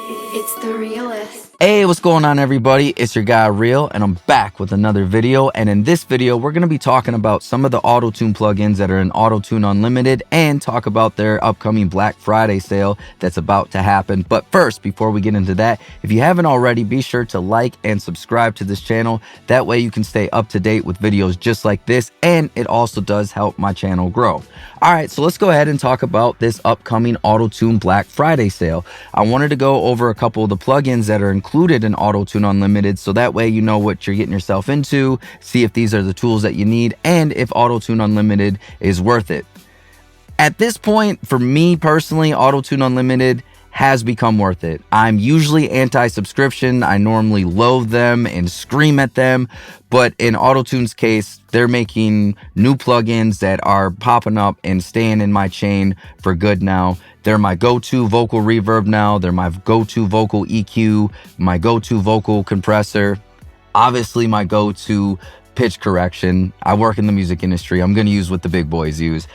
It's the realest. Hey, what's going on, everybody? It's your guy Real, and I'm back with another video. And in this video, we're going to be talking about some of the auto-tune plugins that are in Auto-Tune Unlimited and talk about their upcoming Black Friday sale that's about to happen. But first, before we get into that, if you haven't already, be sure to like and subscribe to this channel. That way you can stay up to date with videos just like this, and it also does help my channel grow. All right, so let's go ahead and talk about this upcoming Auto-Tune Black Friday sale. I wanted to go over a couple of the plugins that are included in Auto-Tune Unlimited, so that way you know what you're getting yourself into, see if these are the tools that you need, and if Auto-Tune Unlimited is worth it. At this point, for me personally, Auto-Tune Unlimited has become worth it. I'm usually anti-subscription. I normally loathe them and scream at them, but in Auto-Tune's case, they're making new plugins that are popping up and staying in my chain for good now. They're my go-to vocal reverb now. They're my go-to vocal EQ, my go-to vocal compressor, obviously my go-to pitch correction. I work in the music industry. I'm going to use what the big boys use.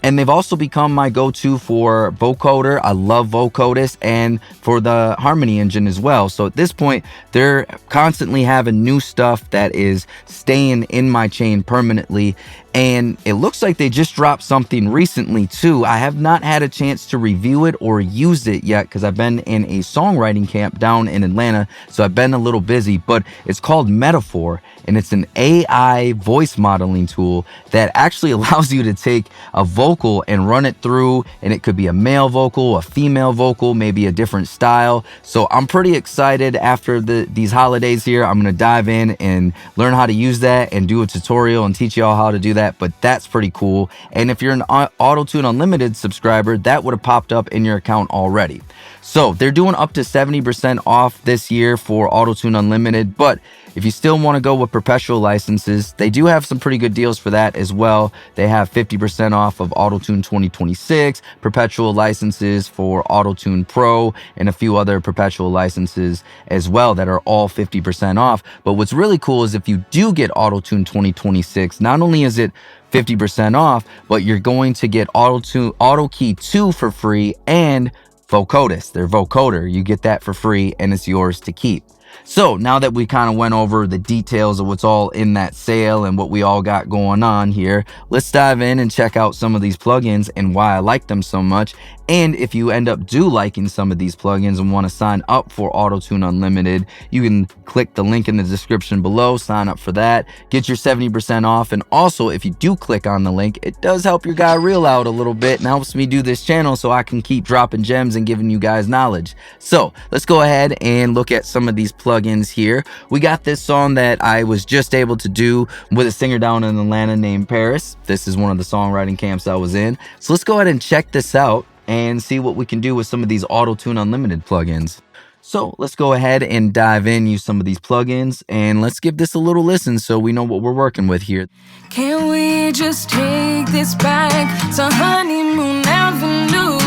And they've also become my go-to for vocoder. I love vocodist, and for the harmony engine as well. So at this point, they're constantly having new stuff that is staying in my chain permanently. And it looks like they just dropped something recently too. I have not had a chance to review it or use it yet because I've been in a songwriting camp down in Atlanta, so I've been a little busy, but it's called Metaphor, and it's an AI voice modeling tool that actually allows you to take a vocal and run it through, and it could be a male vocal, a female vocal, maybe a different style. So I'm pretty excited. After these holidays here, I'm going to dive in and learn how to use that and do a tutorial and teach y'all how to do that. But that's pretty cool. And if you're an Auto-Tune Unlimited subscriber, that would have popped up in your account already. So they're doing up to 70% off this year for Auto-Tune Unlimited, but if you still want to go with perpetual licenses, they do have some pretty good deals for that as well. They have 50% off of Auto-Tune 2026, perpetual licenses for Auto-Tune Pro, and a few other perpetual licenses as well that are all 50% off. But what's really cool is if you do get Auto-Tune 2026, not only is it 50% off, but you're going to get Auto Key 2 for free and Vocodist, their vocoder. You get that for free and it's yours to keep. So now that we kind of went over the details of what's all in that sale and what we all got going on here, let's dive in and check out some of these plugins and why I like them so much. And if you end up liking some of these plugins and want to sign up for Auto-Tune Unlimited, you can click the link in the description below, sign up for that, get your 70% off. And also, if you do click on the link, it does help your guy Real out a little bit and helps me do this channel so I can keep dropping gems and giving you guys knowledge. So let's go ahead and look at some of these plugins here. We got this song that I was just able to do with a singer down in Atlanta named Paris. This is one of the songwriting camps I was in. So let's go ahead and check this out and see what we can do with some of these Auto-Tune Unlimited plugins. So let's go ahead and dive in, use some of these plugins, and let's give this a little listen so we know what we're working with here. Can we just take this back to Honeymoon Avenue?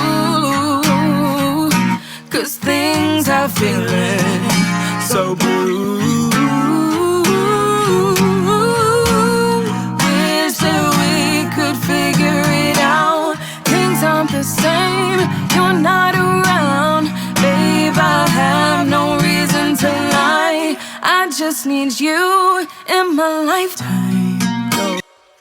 'Cause things are feeling so blue. Wish that we could figure it out. Things aren't the same, you're not around. Babe, I have no reason to lie. I just need you in my lifetime.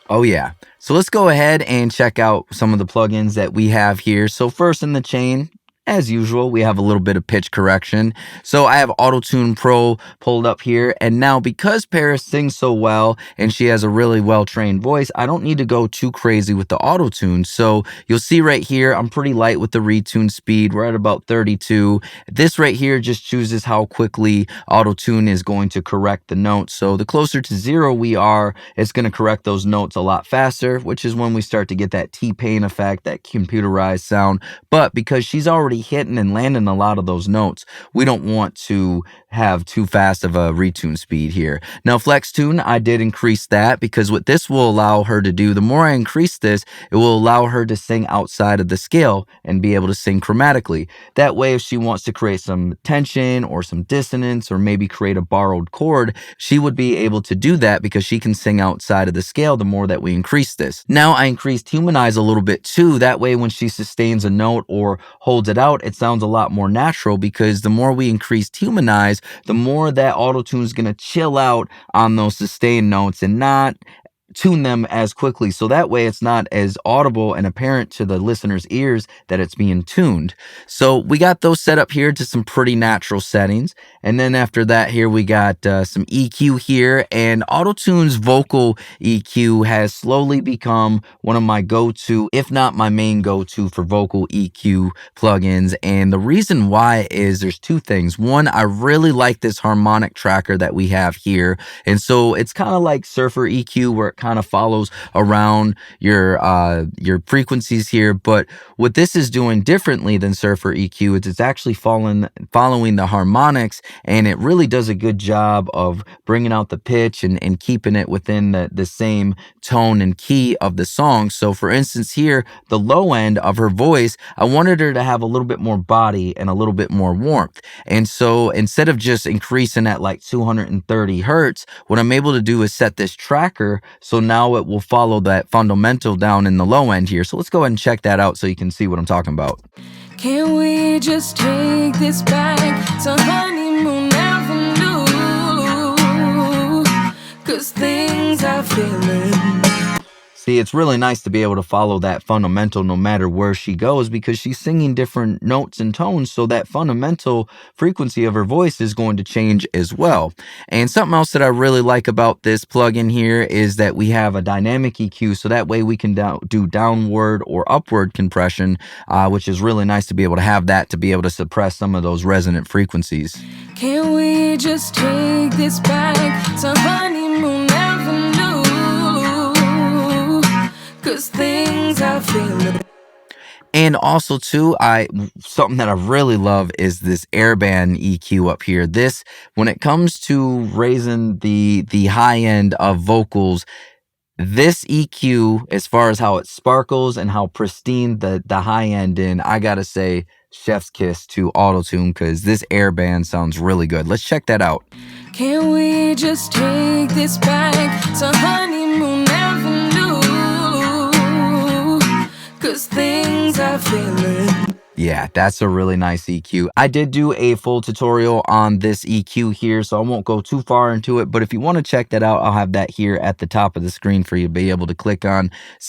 Oh yeah. So let's go ahead and check out some of the plugins that we have here. So first in the chain, as usual, we have a little bit of pitch correction. So I have Auto-Tune Pro pulled up here. And now because Paris sings so well and she has a really well-trained voice, I don't need to go too crazy with the Auto-Tune. So you'll see right here, I'm pretty light with the retune speed. We're at about 32. This right here just chooses how quickly Auto-Tune is going to correct the notes. So the closer to 0 we are, it's going to correct those notes a lot faster, which is when we start to get that T-Pain effect, that computerized sound. But because she's already hitting and landing a lot of those notes, we don't want to have too fast of a retune speed here. Now flex tune, I did increase that because what this will allow her to do, the more I increase this, it will allow her to sing outside of the scale and be able to sing chromatically. That way, if she wants to create some tension or some dissonance or maybe create a borrowed chord, she would be able to do that because she can sing outside of the scale the more that we increase this. Now I increased humanize a little bit too. That way when she sustains a note or holds it out, it sounds a lot more natural because the more we increase humanize, the more that auto-tune is going to chill out on those sustained notes and not tune them as quickly. So that way it's not as audible and apparent to the listener's ears that it's being tuned. So we got those set up here to some pretty natural settings. And then after that here, we got some EQ here, and auto-tune's vocal EQ has slowly become one of my go-to, if not my main go-to for vocal EQ plugins. And the reason why is there's two things. One, I really like this harmonic tracker that we have here. And so it's kind of like Surfer EQ where it kind of follows around your frequencies here. But what this is doing differently than Surfer EQ is it's actually following the harmonics, and it really does a good job of bringing out the pitch and keeping it within the same tone and key of the song. So for instance here, the low end of her voice, I wanted her to have a little bit more body and a little bit more warmth. And so instead of just increasing at like 230 hertz, what I'm able to do is set this tracker so now it will follow that fundamental down in the low end here. So let's go ahead and check that out so you can see what I'm talking about. Can we just take this back to honeymoon avenue? 'Cause things are feeling. See, it's really nice to be able to follow that fundamental no matter where she goes because she's singing different notes and tones, so that fundamental frequency of her voice is going to change as well. And something else that I really like about this plugin here is that we have a dynamic EQ, so that way we can do downward or upward compression, which is really nice to be able to have that to be able to suppress some of those resonant frequencies. Can we just take this back to honeymoon avenue? 'Cause things are feeling. And also too, something that I really love is this airband EQ up here. This, when it comes to raising the high end of vocals, this EQ, as far as how it sparkles and how pristine the high end in, I gotta say, chef's kiss to auto-tune because this airband sounds really good. Let's check that out. Can we just take this back to honeymoon avenue? 'Cause things are feeling. Yeah, that's a really nice EQ. I did do a full tutorial on this EQ here, so I won't go too far into it. But if you want to check that out, I'll have that here at the top of the screen for you to be able to click on.